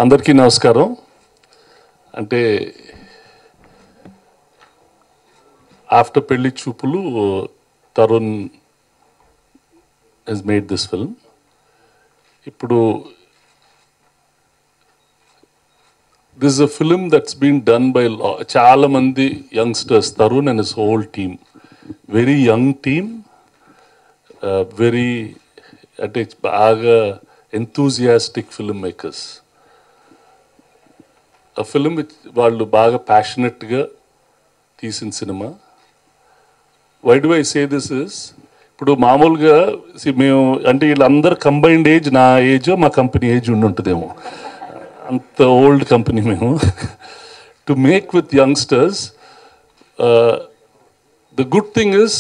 అందరికీ నమస్కారం. అంటే ఆఫ్టర్ పెళ్లి చూపులు Tarun has made this film. ఇప్పుడు this is a film that's been done by చాలా మంది youngsters, Tarun and his whole team, very young team, very అంటే బాగా enthusiastic filmmakers. A film వాళ్ళు బాగా ప్యాషనెట్గా తీసిన సినిమా. Why do I say this is, ఇప్పుడు మామూలుగా మేము అంటే వీళ్ళందరూ కంబైన్డ్ ఏజ్, నా ఏజ్ మా కంపెనీ ఏజ్ ఉంటుందేమో, అంత ఓల్డ్ కంపెనీ మేము. To make with youngsters, the good thing is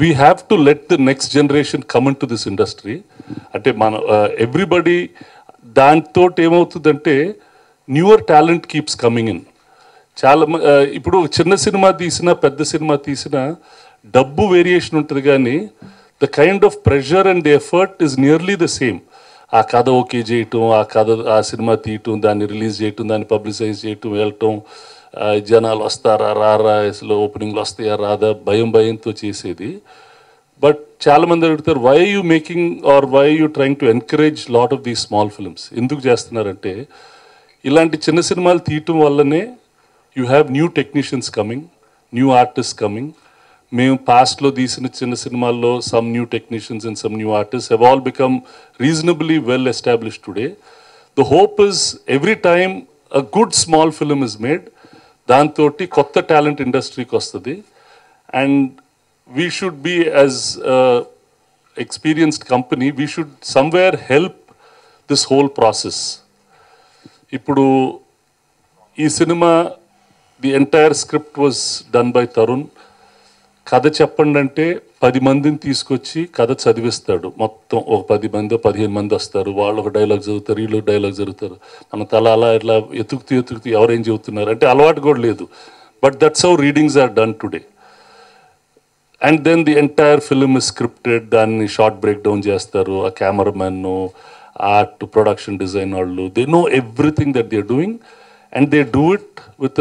we have to let the next generation come into this industry. అంటే మన ఎవ్రీబడి దాంతో ఏమవుతుందంటే newer talent keeps coming in. చాలా ఇప్పుడు చిన్న సినిమా తీసినా పెద్ద సినిమా తీసినా డబ్బు వేరియేషన్ ఉంటుంది, కానీ the kind of pressure and effort is nearly the same. ఆ కథ ఓకే చేయటం, ఆ సినిమా తీయటం, దాన్ని రిలీజ్ చేయటం, దాన్ని పబ్లిసైజ్ చేయటం, వెళ్ళటం, జనాలు వస్తారా రారా, అసలు ఓపెనింగ్లు వస్తాయా రాదా, భయంతో చేసేది. బట్ చాలామంది అడుగుతారు, why you making or why you trying to encourage lot of these small films. ఎందుకు చేస్తున్నారంటే ఇలాంటి చిన్న సినిమాలు తీయటం వల్లనే you have new technicians coming, new artist coming. మేము పాస్ట్లో తీసిన చిన్న సినిమాల్లో some new technicians and some new artist have all become reasonably well established today. The hope is every time a good small film is made, దాంతో కొత్త talent ఇండస్ట్రీకి వస్తుంది. And we should be as experienced company, we should somewhere help this whole process. ఇప్పుడు ఈ సినిమా the entire script was done by Tarun. కథ చెప్పండి అంటే 10 మందిని తీసుకొచ్చి కథ చదివిస్తాడు. మొత్తం ఒక 10 మంది 15 మంది వస్తారు, వాళ్ళు ఒక డైలాగ్ చదువుతారు, వీళ్ళు డైలాగ్ చదువుతారు. మన తల అలా ఇట్లా ఎతుకుతూ ఎవరేం చెబుతున్నారు అంటే అలవాటు కూడా లేదు. But that's how readings are done today. And then the entire film is scripted. దాన్ని షార్ట్ బ్రేక్ డౌన్ చేస్తారు, ఆ కెమెరామెన్, ఆర్ట్, ప్రొడక్షన్ డిజైన్ వాళ్ళు, they know everything that they are doing and they do it with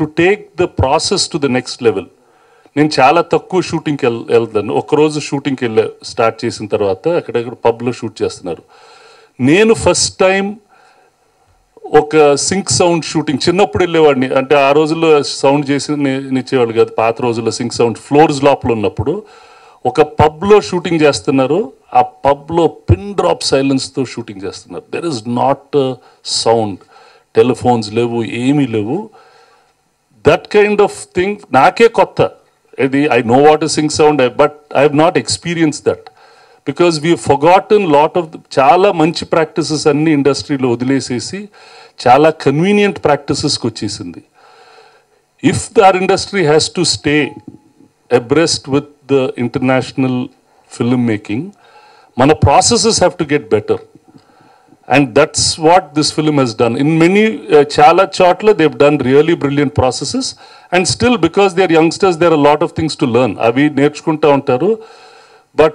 to take the process to the next level. నేను చాలా తక్కువ షూటింగ్కి వెళ్తాను. ఒకరోజు షూటింగ్కి స్టార్ట్ చేసిన తర్వాత అక్కడెక్కడ పబ్లో షూట్ చేస్తున్నారు. నేను ఫస్ట్ టైం ఒక సింక్ సౌండ్ షూటింగ్ చిన్నప్పుడు వెళ్ళేవాడిని. అంటే ఆ రోజుల్లో సౌండ్ చేసి ఇచ్చేవాళ్ళు కాదు, పాత రోజుల్లో సింక్ సౌండ్ ఫ్లోర్స్ లోపల ఉన్నప్పుడు ఒక పబ్లో షూటింగ్ చేస్తున్నారు. ఆ పబ్లో పిన్ డ్రాప్ సైలెన్స్తో షూటింగ్ చేస్తున్నారు. There is not sound, telephones లేవు, ఏమీ లేవు. దట్ కైండ్ ఆఫ్ థింగ్ నాకే కొత్త. I know what is sync sound, but I have not experienced that because we have forgotten lot of చాలా మంచి ప్రాక్టీసెస్ అన్ని ఇండస్ట్రీలో వదిలేసేసి చాలా కన్వీనియంట్ ప్రాక్టీసెస్కి వచ్చేసింది. If our industry has to stay abreast with the international film making, మన processes have to get better. And that's what this film has done. In many chala chotla they've done really brilliant processes, and still because they are youngsters there are a lot of things to learn. Avi nerchukunta untaru, but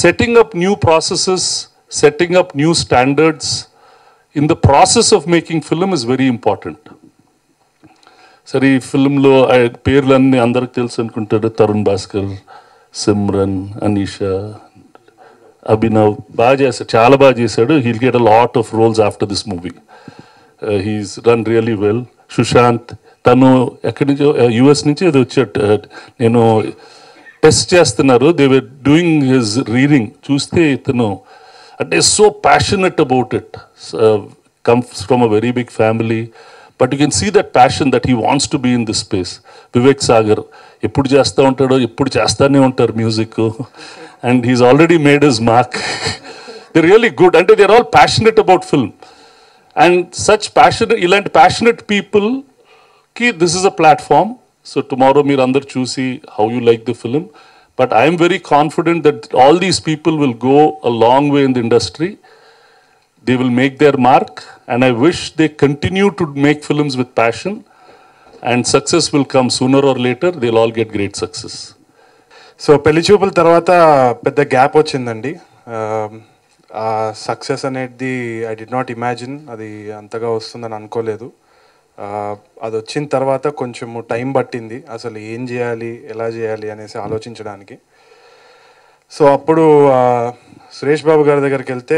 setting up new processes, setting up new standards in the process of making film is very important. Sari film lo పేర్లన్నీ అందరికి తెలుసు అనుకుంటారు. తరుణ్ భాస్కర్, సిమ్రన్, అనీషా, అభినవ్ బాగా చేశాడు, చాలా బాగా చేశాడు. He'll get a lot of roles after this movie. He's run really well. Sushanth, తను ఎక్కడి నుంచో యుఎస్ నుంచి అది వచ్చాడు. నేను టెస్ట్ చేస్తున్నారు, they were doing his reading. చూస్తే ఇతను అంటే so passionate about it, comes from a very big family, but you can see that passion that he wants to be in this space. Vivek Sagar ఎప్పుడు చేస్తూ ఉంటాడో, ఎప్పుడు చేస్తూనే ఉంటారు music. And he's already made his mark. They're really good. And they're all passionate about film. And such passionate people, this is a platform. So tomorrow meer andar choose how you like the film. But I am very confident that all these people will go a long way in the industry. They will make their mark. And I wish they continue to make films with passion. And success will come sooner or later. They'll all get great success. So పెళ్లి చూపుల తర్వాత పెద్ద gap వచ్చిందండి. Success అనేది I did not imagine అది అంతగా వస్తుందని అనుకోలేదు. అది వచ్చిన తర్వాత కొంచెము టైం పట్టింది అసలు ఏం చేయాలి ఎలా చేయాలి అనేసి ఆలోచించడానికి. సో అప్పుడు సురేష్ బాబు గారి దగ్గరికి వెళ్తే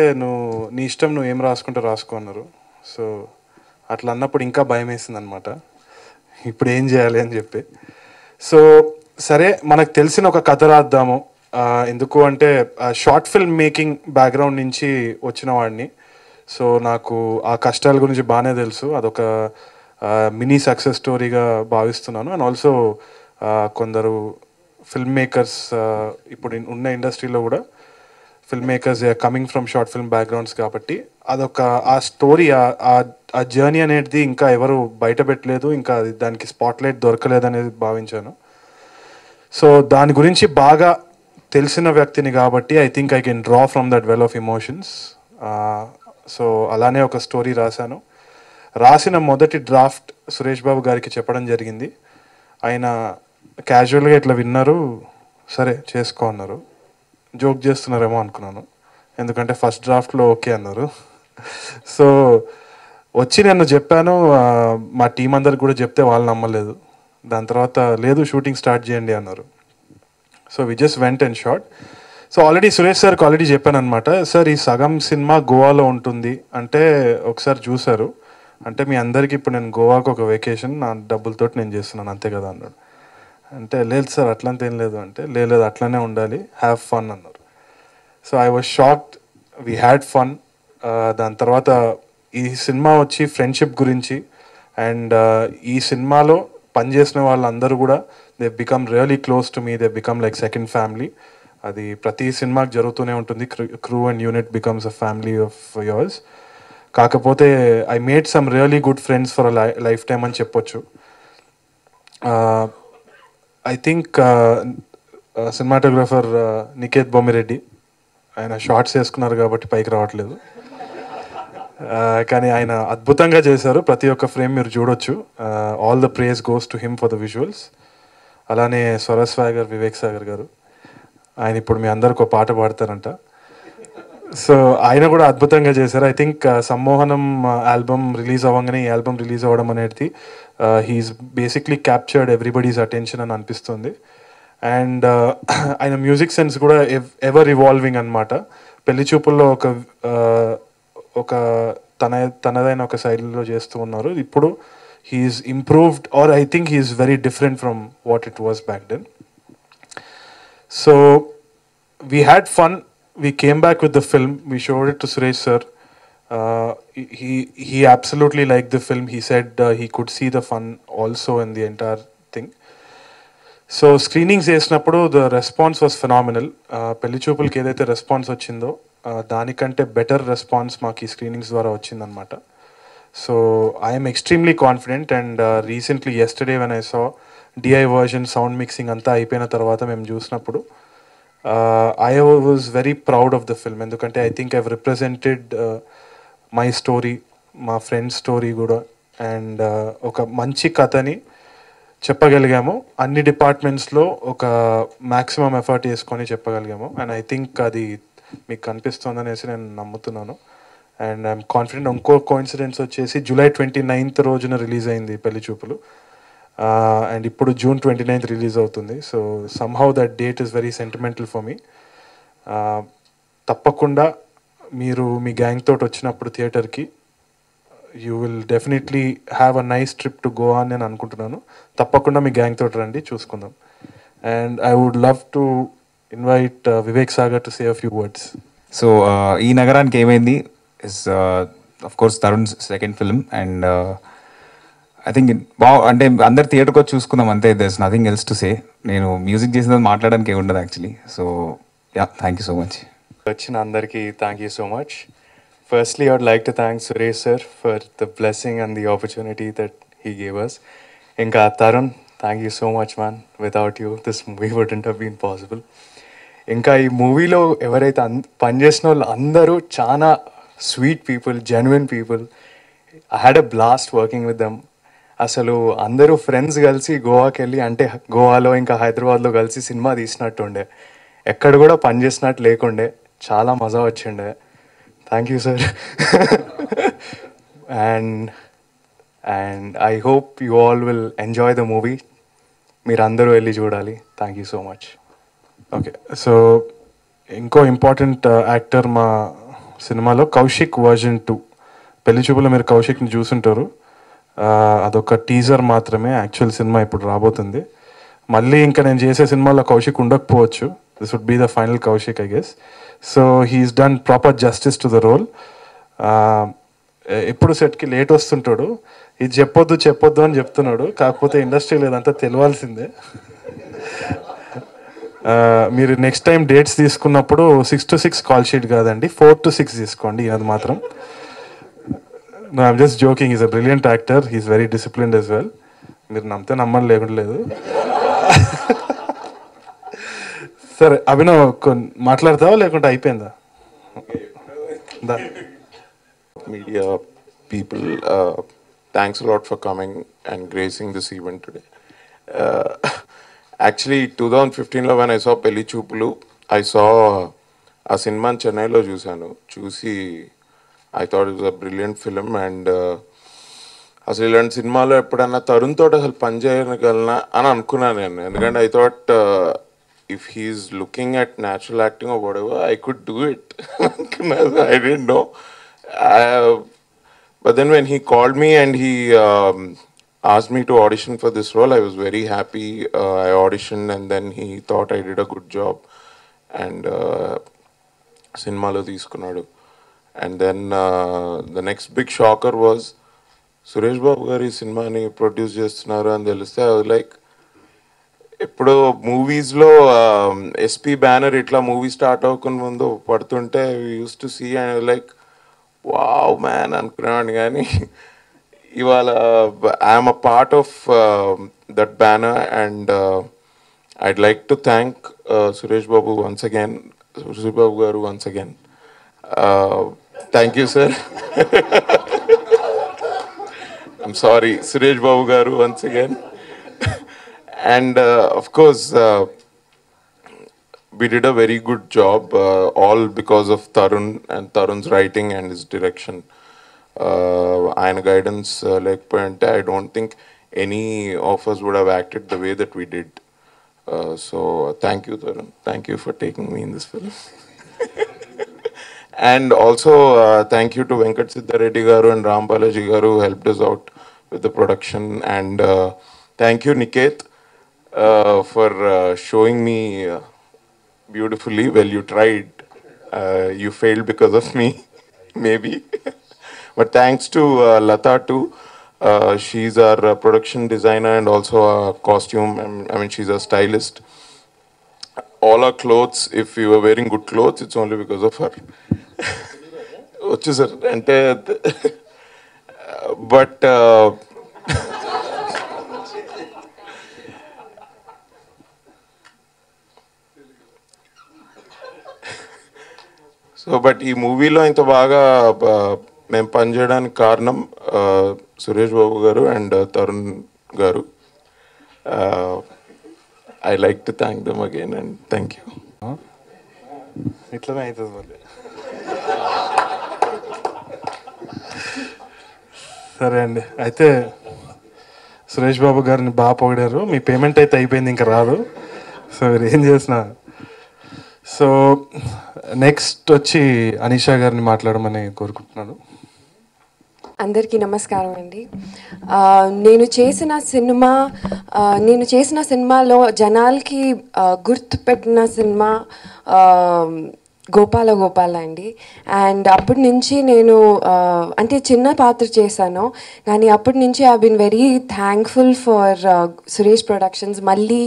నీ ఇష్టం నువ్వు ఏం రాసుకుంటే రాసుకో అన్నారు. సో అట్లా అన్నప్పుడు ఇంకా భయం వేసింది అనమాట, ఇప్పుడు ఏం చేయాలి అని చెప్పి. సో సరే మనకు తెలిసిన ఒక కథ రాద్దాము, ఎందుకు అంటే షార్ట్ ఫిల్మ్ మేకింగ్ బ్యాక్గ్రౌండ్ నుంచి వచ్చిన వాడిని. సో నాకు ఆ కష్టాల గురించి బాగానే తెలుసు, అదొక మినీ సక్సెస్ స్టోరీగా భావిస్తున్నాను. అండ్ ఆల్సో కొందరు ఫిల్మ్ మేకర్స్ ఇప్పుడు ఉన్న ఇండస్ట్రీలో కూడా film makers coming from short film backgrounds కాబట్టి అదొక ఆ స్టోరీ ఆ జర్నీ అనేది ఇంకా ఎవరు బయట పెట్టలేదు, ఇంకా దానికి స్పాట్లైట్ దొరకలేదు అనేది భావించాను. సో దాని గురించి బాగా తెలిసిన వ్యక్తిని కాబట్టి I think I can draw from that well of emotions. So అలానే ఒక స్టోరీ రాశాను. రాసిన మొదటి డ్రాఫ్ట్ సురేష్ బాబు గారికి చెప్పడం జరిగింది. ఆయన క్యాజువల్గా ఇట్లా విన్నారు, సరే చేసుకో అన్నారు. జోక్ చేస్తున్నారేమో అనుకున్నాను, ఎందుకంటే ఫస్ట్ డ్రాఫ్ట్లో ఓకే అన్నారు. సో వచ్చి నేను చెప్పాను, మా టీం అందరికి కూడా చెప్తే వాళ్ళు నమ్మలేదు. దాని తర్వాత లేదు షూటింగ్ స్టార్ట్ చేయండి అన్నారు. So we just went and shot. So already Suresh సార్కి ఆల్రెడీ చెప్పాను అనమాట, సార్ ఈ సగం సినిమా గోవాలో ఉంటుంది అంటే ఒకసారి చూశారు అంటే మీ అందరికీ ఇప్పుడు నేను గోవాకు ఒక వెకేషన్ నా డబ్బులతో నేను చేస్తున్నాను అంతే కదా అన్నాడు. అంటే లేదు సార్ అట్లంతా ఏం లేదు అంటే లేదు అట్లనే ఉండాలి, హ్యావ్ ఫన్ అన్నారు. So I was shocked, we had fun. దాని తర్వాత ఈ సినిమా వచ్చి ఫ్రెండ్షిప్ గురించి అండ్ ఈ సినిమాలో పనిచేసిన వాళ్ళందరూ కూడా they become really close to me, they become like second family. అది ప్రతి సినిమాకి జరుగుతూనే ఉంటుంది, crew and unit becomes a family of yours. కాకపోతే I made some really good friends for a lifetime అని చెప్పొచ్చు. I think cinematographer Niketh Bommireddy, ఆయన shorts వేసుకున్నారు కాబట్టి పైకి రావట్లేదు, కానీ ఆయన అద్భుతంగా చేశారు. ప్రతి ఒక్క ఫ్రేమ్ మీరు చూడొచ్చు. All the praise goes to him for the visuals. అలానే స్వరస్వాగర్ వివేక్ సాగర్ గారు, ఆయన ఇప్పుడు మీ అందరికి ఒక పాట పాడతారంట. సో ఆయన కూడా అద్భుతంగా చేశారు. I think Sammohanam album release అవ్వగానే ఈ ఆల్బమ్ రిలీజ్ అవ్వడం అనేది he's basically captured everybody's attention అని అనిపిస్తుంది. అండ్ ఆయన మ్యూజిక్ సెన్స్ కూడా ఎవర్ ఇవాల్వింగ్ అనమాట. పెళ్లి చూపుల్లో ఒక తనదైన ఒక శైలిలో చేస్తూ ఉన్నారు. ఇప్పుడు he's improved or I think he's very different from what it was back then. So we had fun. We came back with the film. We showed it to Suresh sir. He absolutely liked the film. He said he could see the fun also in the entire thing. So screenings చేసినప్పుడు the response was phenomenal. పెళ్లి చూపులకి ఏదైతే response వచ్చిందో దానికంటే better response మాకు ఈ screenings ద్వారా వచ్చిందనమాట. So I'm extremely confident. And recently yesterday when I saw DI version sound mixing అంతా అయిపోయిన తర్వాత మేము చూసినప్పుడు I was very proud of the film. ఎందుకంటే I think I've represented my story, మా ఫ్రెండ్ స్టోరీ కూడా. అండ్ ఒక మంచి కథని చెప్పగలిగాము. అన్ని డిపార్ట్మెంట్స్లో ఒక మ్యాక్సిమం ఎఫర్ట్ వేసుకొని చెప్పగలిగాము. అండ్ ఐ థింక్ అది మీకు కనిపిస్తుందనేసి నేను నమ్ముతున్నాను. And I'm confident. ఇంకో కోఇన్సిడెన్స్ వచ్చేసి July 29th రోజున రిలీజ్ అయింది పెళ్లి చూపులు, అండ్ ఇప్పుడు June 29th రిలీజ్ అవుతుంది. So somehow that date is very sentimental for me. తప్పకుండా మీరు మీ గ్యాంగ్ తోటి వచ్చినప్పుడు థియేటర్కి you will definitely have a nice trip to Goa అని నేను అనుకుంటున్నాను. తప్పకుండా మీ గ్యాంగ్ తోటి రండి, చూసుకుందాం. And I would love to invite Vivek Sagar to say a few words. So ఈ నగరానికి ఏమైంది is of course Tarun second film. And I think అంటే అందరు థియేటర్కి వచ్చి చూసుకుందాం అంతే. There's nothing else to say. నేను మ్యూజిక్ చేసినది మాట్లాడడానికి ఏముండదు actually. So yeah, thank you so much. వచ్చిన అందరికీ thank you so much. Firstly I would like to thank Suresh sir for the blessing and the opportunity that he gave us. ఇంకా Tarun, thank you so much man. Without you this movie wouldn't have been possible. ఇంకా ఈ మూవీలో ఎవరైతే పనిచేసిన వాళ్ళు అందరూ చాలా sweet people, genuine people. I had a blast working with them. అసలు అందరూ ఫ్రెండ్స్ కలిసి గోవాకి వెళ్ళి, అంటే గోవాలో ఇంకా హైదరాబాద్లో కలిసి సినిమా తీసినట్టు ఉండే, ఎక్కడ కూడా పని చేసినట్టు లేకుండే, చాలా మజా వచ్చిండే. Thank you, sir. and I hope you all will enjoy the movie. మీరందరూ వెళ్ళి చూడాలి. Thank you so much. Okay, so ఇంకో ఇంపార్టెంట్ యాక్టర్ మా సినిమాలో కౌశిక్ వర్జన్ 2. పెళ్లి చూపులో మీరు కౌశిక్ని చూసుంటారు. అదొక టీజర్ మాత్రమే, యాక్చువల్ సినిమా ఇప్పుడు రాబోతుంది. మళ్ళీ ఇంకా నేను చేసే సినిమాలో కౌశిక్ ఉండకపోవచ్చు. This would be the final Kaushik, I guess. So he's done proper justice to the role. ఎప్పుడు సెట్కి లేట్ వస్తుంటాడు, ఇది చెప్పొద్దు అని చెప్తున్నాడు. కాకపోతే ఇండస్ట్రీలో ఇదంతా తెలియాల్సిందే. మీరు నెక్స్ట్ టైం డేట్స్ తీసుకున్నప్పుడు 6 to 6 కాల్ షీట్ కాదండి, 4 to 6 తీసుకోండి. అది మాత్రం I'm just joking. Is a brilliant actor, he's very disciplined as well. మీరు నమ్మితే నమ్మని లేకుండా లేదు. సరే అభినవ్, మాట్లాడతావా లేకుంటే అయిపోయిందా? Media people, thanks a lot for coming and gracing this event today. Actually 2015 when I saw Pelli Choopulu, I saw a cinema in Chennai lo chusi I thought it was a brilliant film. And అసలు ఇలాంటి సినిమాలో ఎప్పుడన్నా తరుణ్ తోటి అసలు పని చేయగలనా అని అనుకున్నాను నేను. ఎందుకంటే I thought if he's looking at natural acting or whatever, I could do it. I didn't know. But then when he called me and he asked me to audition for this role, I was very happy. I auditioned and then he thought I did a good job. And సినిమాలో తీసుకున్నాడు. And then the next big shocker was Suresh Babu గారు ఈ సినిమాని produce చేస్తున్నారు అని తెలిస్తే I was like, ఇప్పుడు మూవీస్లో ఎస్పీ బ్యానర్ ఇట్లా మూవీ స్టార్ట్ అవ్వకుండా ముందు పడుతుంటే used to see and like wow man అనుకునేవాడిని. కానీ ఇవాళ I'm a part of that banner and I'd like to thank Suresh Babu once again, Suresh Babu garu once again. Thank you sir. I'm sorry Suresh Babu garu once again. And of course, we did a very good job, all because of Tarun and Tarun's writing and his direction. And guidance, like point, I don't think any of us would have acted the way that we did. So thank you, Tarun. Thank you for taking me in this film. And also thank you to Venkat Siddhareddy garu and Ram Balaji garu who helped us out with the production. And thank you, Niket, for showing me beautifully. Well, you tried. You failed because of me, maybe. But thanks to Lata too. She's our production designer and also a costume. I mean, she's a stylist. All our clothes, if we were wearing good clothes, it's only because of her. Ochu sir, ante but so but ఈ మూవీలో ఇంత బాగా మేము పనిచేయడానికి కారణం సురేష్ బాబు గారు and Tarun గారు. I like to thank them again and thank you. ఇట్లనే అవుతుంది మళ్ళీ. సరే అండి, అయితే సురేష్ బాబు గారిని బాగా పొగిడారు. మీ పేమెంట్ అయితే అయిపోయింది, ఇంకా రాదు. సో మీరు ఏం చేసిన. సో నెక్స్ట్ వచ్చి అనీషా గారిని మాట్లాడమని కోరుకుంటున్నాను. అందరికీ నమస్కారం అండి. నేను చేసిన సినిమాలో జనాలకి గుర్తుపెట్టిన సినిమా గోపాల అండి. అండ్ అప్పటి నుంచి నేను అంటే చిన్న పాత్ర చేశాను, కానీ అప్పటి నుంచి I been very thankful for Suresh productions. మళ్ళీ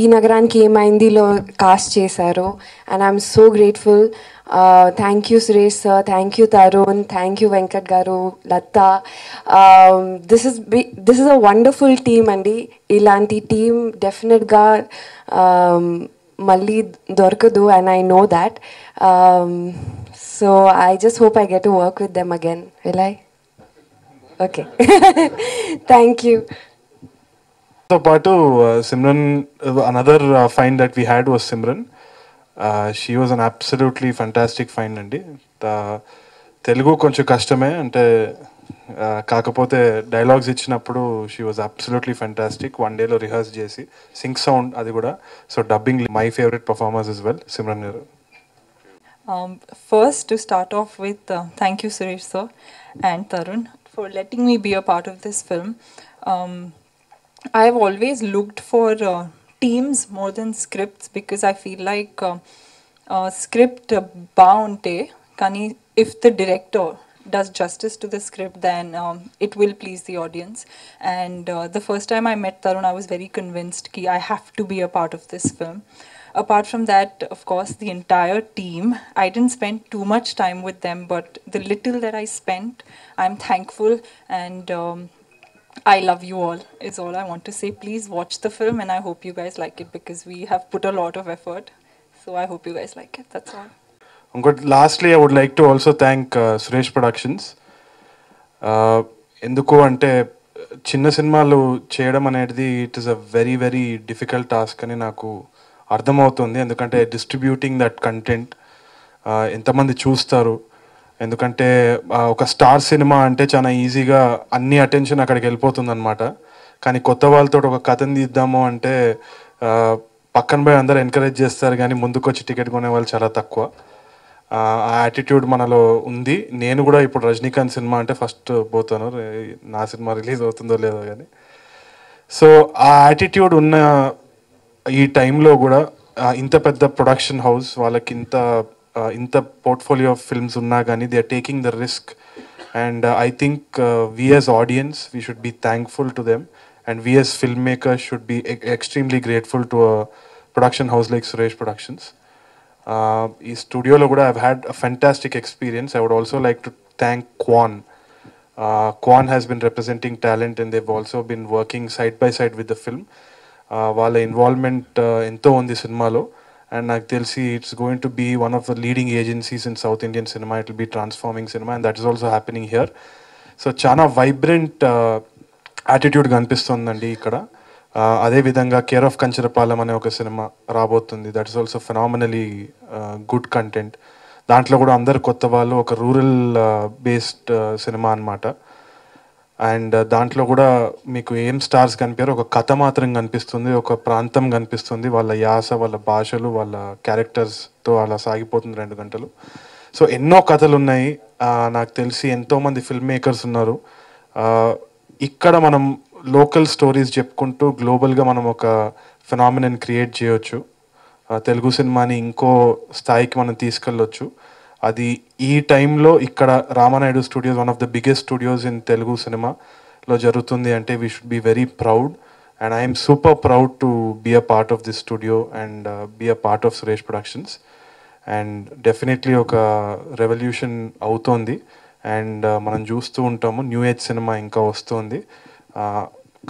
ఈ నగరానికి ఏమైందిలో కాస్ట్ చేశారు and I'm so grateful. Thank you Suresh sir, thank you Tarun, thank you Venkat garu, Latha. This is a wonderful team అండి. ఇలాంటి టీమ్ డెఫినెట్గా మళ్ళీ దొరకదు and I know that. So I just hope I get to work with them again. Will I? Okay, thank you. తో పాటు Simran, another find that we had was Simran. She was an absolutely fantastic find అండి. తెలుగు కొంచెం కష్టమే అంటే కాకపోతే dialogues ఇచ్చినప్పుడు she was absolutely fantastic. 1 డేలో rehearse చేసి సింక్ సౌండ్ అది కూడా. So dubbing my favourite performers is well. Simran గారు. First, to start off with, thank you, Suresh sir and Tarun, for letting me be a part of this film. I've always looked for teams more than scripts because I feel like script bounte, kani if the director does justice to the script, then it will please the audience. And the first time I met Tarun, I was very convinced that I have to be a part of this film. Apart from that, of course, the entire team, I didn't spend too much time with them, but the little that I spent, I'm thankful, and I love you all, is all I want to say. Please watch the film, and I hope you guys like it because we have put a lot of effort. So I hope you guys like it. That's all. Lastly, I would like to also thank Suresh Productions. ఎందుకు అంటే చిన్న సినిమాలు చేయడం అనేది it is a very very difficult task అని నాకు అర్థమవుతుంది. ఎందుకంటే డిస్ట్రిబ్యూటింగ్ దట్ కంటెంట్, ఎంతమంది చూస్తారు, ఎందుకంటే ఒక స్టార్ సినిమా అంటే చాలా ఈజీగా అన్ని అటెన్షన్ అక్కడికి వెళ్ళిపోతుంది అనమాట. కానీ కొత్త వాళ్ళతో ఒక కథను తీద్దాము అంటే పక్కన పోయి అందరూ ఎంకరేజ్ చేస్తారు, కానీ ముందుకొచ్చి టికెట్ కొనే వాళ్ళు చాలా తక్కువ. ఆ యాటిట్యూడ్ మనలో ఉంది. నేను కూడా ఇప్పుడు రజనీకాంత్ సినిమా అంటే ఫస్ట్ పోతాను, నా సినిమా రిలీజ్ అవుతుందో లేదో కానీ. సో ఆ యాటిట్యూడ్ ఉన్న ఈ టైంలో కూడా ఇంత పెద్ద ప్రొడక్షన్ హౌస్ వాళ్ళకి ఇంత పోర్ట్ఫోలియో ఆఫ్ ఫిల్మ్స్ ఉన్నా కానీ they are taking the risk. And I think we as audience we should be thankful to them, and we as film makers should be extremely grateful to a production house like Suresh productions. ఈ స్టూడియోలో కూడా I've had a fantastic experience. I would also like to thank Kwan. Kwan has been representing talent and they've also been working side by side with the film. వాళ్ళ involvement ఎంతో ఉంది సినిమాలో. And నాకు తెలిసి it's going to be one of the leading agencies in South Indian cinema. It will be transforming cinema and that is also happening here. So చాలా vibrant attitude కనిపిస్తుందండి ఇక్కడ. అదేవిధంగా కేర్ ఆఫ్ కంచరపాలెం అనే ఒక సినిమా రాబోతుంది. That is also phenomenally good content. దాంట్లో కూడా అందరు కొత్త వాళ్ళు, ఒక రూరల్ బేస్డ్ సినిమా అనమాట. అండ్ దాంట్లో కూడా మీకు ఏం స్టార్స్ కనిపించారు, ఒక కథ మాత్రం కనిపిస్తుంది, ఒక ప్రాంతం కనిపిస్తుంది, వాళ్ళ యాస, వాళ్ళ భాషలు, వాళ్ళ క్యారెక్టర్స్తో అలా సాగిపోతుంది 2 గంటలు. సో ఎన్నో కథలు ఉన్నాయి. నాకు తెలిసి ఎంతోమంది ఫిల్మ్ మేకర్స్ ఉన్నారు ఇక్కడ. మనం లోకల్ స్టోరీస్ చెప్పుకుంటూ గ్లోబల్గా మనం ఒక ఫెనామినన్ క్రియేట్ చేయొచ్చు. తెలుగు సినిమాని ఇంకో స్థాయికి మనం తీసుకెళ్ళొచ్చు. అది ఈ టైంలో ఇక్కడ Ramanaidu studios, one of the biggest studios in Telugu సినిమాలో జరుగుతుంది అంటే we should be very proud. And I'm super proud to be a part of this studio and be a part of Suresh productions. And definitely ఒక revolution అవుతోంది. అండ్ మనం చూస్తూ ఉంటాము new age cinema ఇంకా వస్తుంది.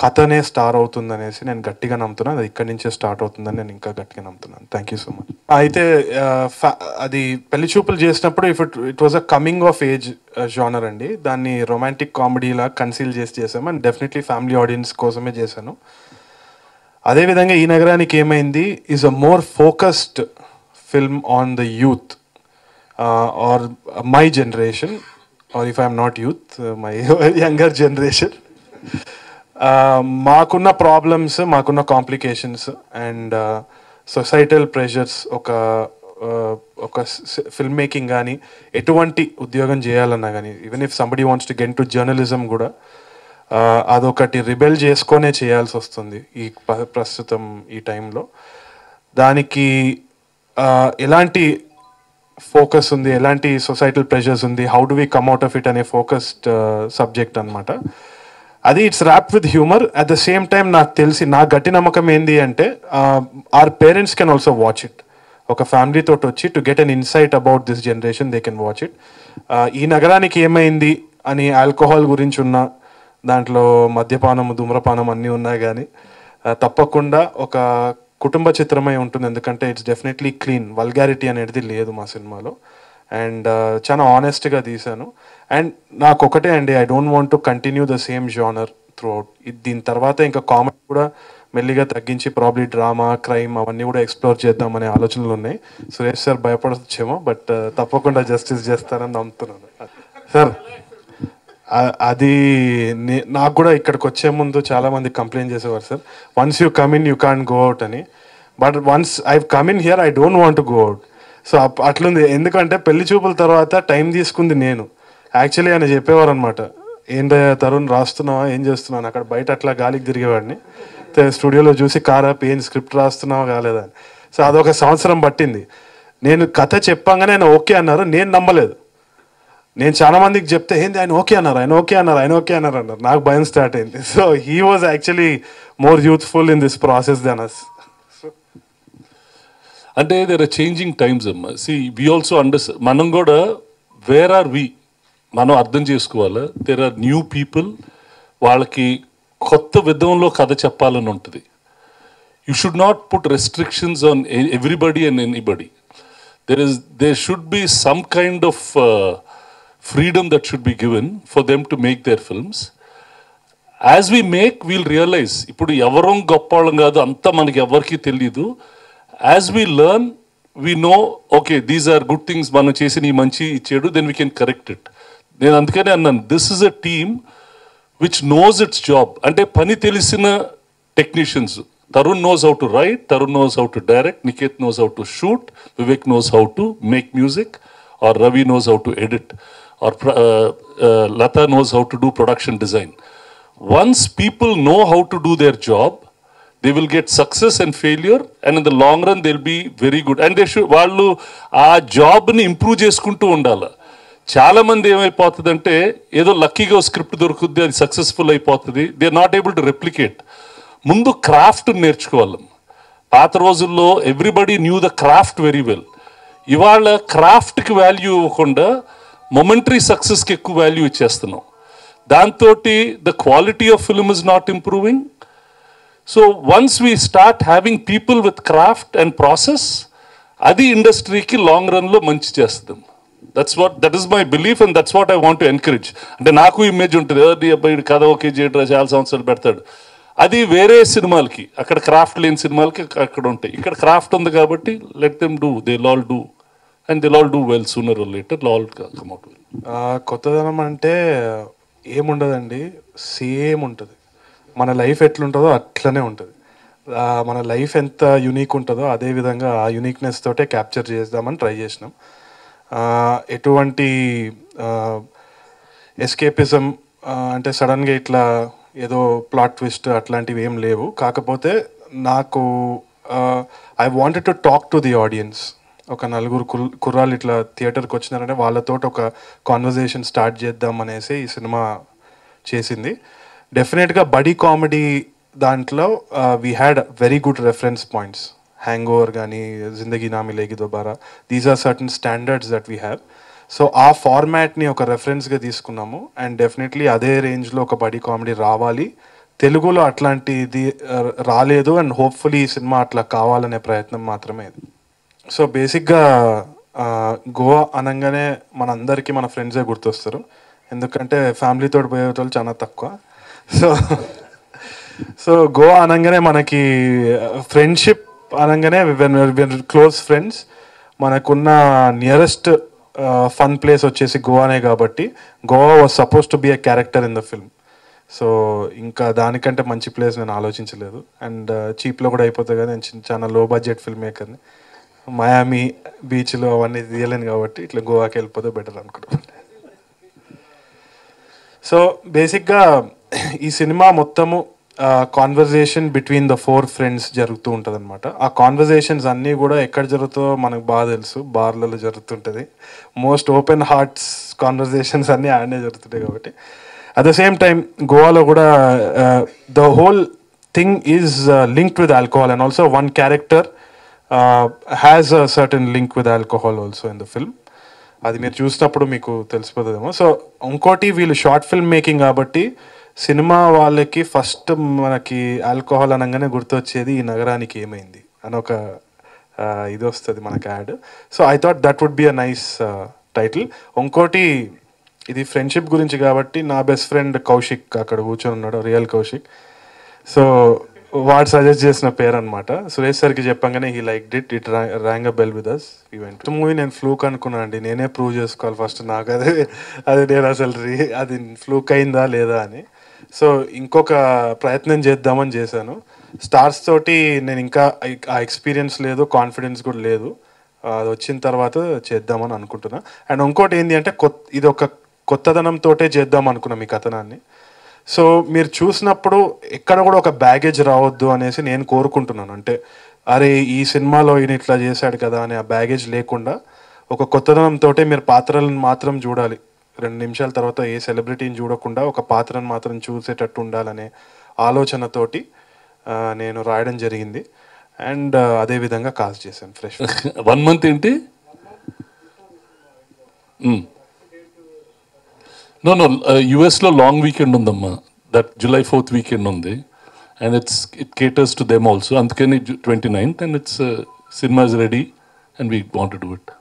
కథనే స్టార్ అవుతుంది అనేసి నేను గట్టిగా నమ్ముతున్నాను. అది ఇక్కడి నుంచే స్టార్ట్ అవుతుందని నేను ఇంకా గట్టిగా నమ్ముతున్నాను. Thank you so much. అయితే అది పెళ్లి చూపులు చేసినప్పుడు it was a coming of age genre అండి. దాన్ని రొమాంటిక్ కామెడీలా కన్సీల్ చేసాము అండ్ డెఫినెట్లీ ఫ్యామిలీ ఆడియన్స్ కోసమే చేశాను. అదేవిధంగా ఈ నగరానికి ఏమైంది is a more focused film on the youth or my generation, or if I'm not youth, my younger generation. మాకున్న ప్రాబ్లమ్స్, మాకున్న కాంప్లికేషన్స్ అండ్ సొసైటల్ ప్రెషర్స్, ఒక ఫిల్మ్ మేకింగ్ కానీ ఎటువంటి ఉద్యోగం చేయాలన్నా కానీ, even if somebody wants to get to journalism కూడా అదొకటి రిబెల్ చేసుకొనే చేయాల్సి వస్తుంది ఈ ప్రస్తుతం ఈ టైంలో. దానికి ఎలాంటి ఫోకస్ ఉంది, ఎలాంటి సొసైటల్ ప్రెషర్స్ ఉంది, how do we come out of it అనే ఫోకస్డ్ సబ్జెక్ట్ అనమాట. అది it's wrap with humour. At the same time నాకు తెలిసి నా గట్టి నమ్మకం ఏంది అంటే our parents can also watch it. ఒక ఫ్యామిలీ తోటి వచ్చి to get an insight about this generation they can watch it. ఈ నగరానికి ఏమైంది అని ఆల్కహాల్ గురించి ఉన్న దాంట్లో మద్యపానం, ధూమ్రపానం అన్నీ ఉన్నాయి, కానీ తప్పకుండా ఒక కుటుంబ చిత్రమై ఉంటుంది. ఎందుకంటే ఇట్స్ డెఫినెట్లీ క్లీన్, వల్గారిటీ అనేది లేదు మా సినిమాలో. అండ్ చాలా ఆనెస్ట్గా తీశాను. అండ్ నాకు ఒకటే అండి, I don't want to continue the same genre through out. దీని తర్వాత ఇంకా కామెడీ కూడా మెల్లిగా తగ్గించి ప్రాబ్లీ డ్రామా, క్రైమ్ అవన్నీ కూడా ఎక్స్ప్లోర్ చేద్దామనే ఆలోచనలు ఉన్నాయి. సురేష్ సార్ భయపడొచ్చేమో, బట్ తప్పకుండా జస్టిస్ చేస్తారని నమ్ముతున్నాను. సార్ అది నాకు కూడా ఇక్కడికి వచ్చే ముందు చాలామంది కంప్లైంట్ చేసేవారు sir, once you come in you can't go out అని. But once I come in here I don't want to go out. So అట్లుంది. ఎందుకంటే పెళ్లి చూపుల తర్వాత టైం తీసుకుంది నేను. యాక్చువల్లీ ఆయన చెప్పేవారు అనమాట, ఏంటయ్యా తరుణ్ రాస్తున్నావా, ఏం చేస్తున్నాను. అక్కడ బయట అట్లా గాలికి తిరిగేవాడిని, స్టూడియోలో చూసి కారాప్ ఏం స్క్రిప్ట్ రాస్తున్నావా కాలేదా అని. సో అదొక సంవత్సరం పట్టింది. నేను కథ చెప్పంగానే ఆయన ఓకే అన్నారు, నేను నమ్మలేదు. నేను చాలా మందికి చెప్తే ఏంది ఆయన ఓకే అన్నారు, ఆయన ఓకే అన్నారు, ఆయన ఓకే అన్నారు అన్నారు. నాకు భయం స్టార్ట్ అయింది. So he was actually more youthful in this process then us. అంటే దేర్ ఆర్ చేంజింగ్ టైమ్స్ అమ్మా. సి వి ఆల్సో అండర్స్టాండ్, మనం కూడా వేర్ ఆర్ వి మనం అర్థం చేసుకోవాలి. దేర్ ఆర్ న్యూ పీపుల్, వాళ్ళకి కొత్త విధంలో కథ చెప్పాలని ఉంటుంది. You should not put restrictions on everybody and anybody. there should be some kind of freedom that should be given for them to make their films. As we make, we'll realize ఇప్పుడు ఎవరం గొప్పవాళ్ళం కాదు, అంతా మనకి ఎవరికి తెలియదు. As we learn, we know, okay, these are good things, మనం చేసిన ఈ మంచి ఇచ్చేడు, then we can correct it. నేను అందుకనే అన్నాను, this is a team which knows its job. అంటే పని తెలిసిన technicians. Tarun knows how to write, Tarun knows how to direct, Niket knows how to shoot, Vivek knows how to make music, or Ravi knows how to edit, or Lata knows how to do production design. Once people know how to do their job, they will get success and failure, and in the long run they'll be very good. And they should, వాళ్ళు ఆ జాబ్ని improve చేసుకుంటూ ఉండాలి. చాలా మంది ఏమైపోతుందంటే ఏదో లక్కీగా స్క్రిప్ట్ దొరుకుద్ది, అది సక్సెస్ఫుల్ అయిపోతుంది, they are not able to replicate. ముందు క్రాఫ్ట్ నేర్చుకోవాలి. పాత రోజుల్లో everybody knew the craft very well. ఇవాళ క్రాఫ్ట్కి వాల్యూ ఇవ్వకుండా మొమెంటరీ సక్సెస్కి ఎక్కువ వాల్యూ ఇచ్చేస్తున్నాం. దాంతో the quality of film is not improving. So once we start having people with craft and process, అది ఇండస్ట్రీకి లాంగ్ రన్లో మంచి చేస్తుంది. That is my belief and that's what I want to encourage. అంటే నాకు ఇమేజ్ ఉంటుంది, అబ్బాయి కథ ఓకే చేయడం చాలా సంవత్సరాలు పెడతాడు, అది వేరే సినిమాలకి. అక్కడ క్రాఫ్ట్ లేని సినిమాలకి అక్కడ ఉంటాయి. ఇక్కడ క్రాఫ్ట్ ఉంది కాబట్టి let them do, they all do and they all do well, sooner or later all come out well. కొత్తదనం అంటే ఏముండదండి, సేమ్ ఉంటుంది. మన లైఫ్ ఎట్లుంటుందో అట్లనే ఉంటుంది. మన లైఫ్ ఎంత యూనిక్ ఉంటుందో అదే విధంగా ఆ యూనిక్నెస్ తోటే క్యాప్చర్ చేద్దామని ట్రై చేసినాం. ఎటువంటి ఎస్కేపిజం అంటే సడన్గా ఇట్లా ఏదో ప్లాట్ ట్విస్ట్ అట్లాంటివి ఏం లేవు. కాకపోతే నాకు I wanted to talk to the audience. ఒక నలుగురు కుర్రాళ్ళు ఇట్లా థియేటర్కి వచ్చినారంటే వాళ్ళతో ఒక కాన్వర్జేషన్ స్టార్ట్ చేద్దాం అనేసి ఈ సినిమా చేసింది. డెఫినెట్గా బడీ కామెడీ దాంట్లో we had very good reference points. Hangover కానీ, Zindagi Na Milegi Dobara, these are certain standards that we have. So ఆ ఫార్మాట్ని ఒక రెఫరెన్స్గా తీసుకున్నాము. అండ్ డెఫినెట్లీ అదే రేంజ్లో ఒక బడీ కామెడీ రావాలి. తెలుగులో అట్లాంటిది రాలేదు, అండ్ హోప్ఫుల్లీ ఈ సినిమా అట్లా కావాలనే ప్రయత్నం మాత్రమే ఇది. సో బేసిక్గా గోవా అనగానే మనందరికీ మన ఫ్రెండ్సే గుర్తొస్తారు, ఎందుకంటే ఫ్యామిలీతో పోయేటోళ్ళు చాలా తక్కువ. సో గోవా అనగానే మనకి ఫ్రెండ్షిప్ అనగానే క్లోజ్ ఫ్రెండ్స్. మనకున్న నియరెస్ట్ ఫన్ ప్లేస్ వచ్చేసి గోవానే కాబట్టి Goa was suppose to be a character in the film. So ఇంకా దానికంటే మంచి ప్లేస్ నేను ఆలోచించలేదు. అండ్ చీప్లో కూడా అయిపోతుంది కదా, నేను చాలా లో బడ్జెట్ ఫిల్మ్ మేకర్ని. మయామి బీచ్లో అవన్నీ తీయలేను కాబట్టి ఇట్లా గోవాకి వెళ్ళిపోతే బెటర్ అనుకుంటున్నాను. సో బేసిక్గా ఈ సినిమా మొత్తము కాన్వర్జేషన్ బిట్వీన్ ద 4 ఫ్రెండ్స్ జరుగుతూ ఉంటుంది అనమాట. ఆ కాన్వర్జేషన్స్ అన్నీ కూడా ఎక్కడ జరుగుతుందో మనకు బాగా తెలుసు, బార్లలో జరుగుతుంటుంది. మోస్ట్ ఓపెన్ హార్ట్స్ కాన్వర్జేషన్స్ అన్నీ ఆడనే జరుగుతుంటాయి కాబట్టి. అట్ ద సేమ్ టైం గోవాలో కూడా the whole thing is linked with alcohol, and also one character has a certain link with alcohol also in the film. అది మీరు చూసినప్పుడు మీకు తెలిసిపోతుందేమో. సో ఇంకోటి, వీళ్ళు షార్ట్ ఫిల్మ్ మేకింగ్ కాబట్టి సినిమా వాళ్ళకి ఫస్ట్ మనకి ఆల్కహాల్ అనగానే గుర్తొచ్చేది ఈ నగరానికి ఏమైంది అని ఒక ఇది వస్తుంది మనకి ad. So I thought that would be a nice title. ఇంకోటి, ఇది ఫ్రెండ్షిప్ గురించి కాబట్టి నా బెస్ట్ ఫ్రెండ్ కౌశిక్ అక్కడ కూర్చొని ఉన్నాడు, రియల్ కౌశిక్. సో వాడు సజెస్ట్ చేసిన పేరు అనమాట. సురేష్ సార్కి చెప్పంగానే he like it rang a bell with us. Event movie నేను ఫ్లూక్ అనుకున్నాను అండి. నేనే ప్రూవ్ చేసుకోవాలి ఫస్ట్ నాకు అది నేను అసలు అది ఫ్లూక్ అయిందా లేదా అని. సో ఇంకొక ప్రయత్నం చేద్దామని చేశాను. స్టార్స్ తోటి నేను ఇంకా ఆ ఎక్స్పీరియన్స్ లేదు, కాన్ఫిడెన్స్ కూడా లేదు. అది వచ్చిన తర్వాత చేద్దామని అనుకుంటున్నా. అండ్ ఇంకోటి ఏంటి అంటే ఇది ఒక కొత్తదనంతో చేద్దాం అనుకున్నాం ఈ కథనాన్ని. సో మీరు చూసినప్పుడు ఎక్కడ కూడా ఒక బ్యాగేజ్ రావద్దు అనేసి నేను కోరుకుంటున్నాను. అంటే అరే ఈ సినిమాలో ఈయన ఇట్లా చేశాడు కదా అని ఆ బ్యాగేజ్ లేకుండా ఒక కొత్తదనంతో మీరు పాత్రలను మాత్రం చూడాలి. 2 నిమిషాల తర్వాత ఏ సెలబ్రిటీని చూడకుండా ఒక పాత్రను మాత్రం చూసేటట్టు ఉండాలనే ఆలోచనతోటి నేను రాయడం జరిగింది. అండ్ అదే విధంగా కాస్ట్ చేశాను ఫ్రెష్. 1 month ఏంటి? నో యుఎస్లో లాంగ్ వీకెండ్ ఉందమ్మా, దట్ July 4th వీకెండ్ ఉంది. And it caters to them also. అందుకని 29th and cinema is ready and we want to do it.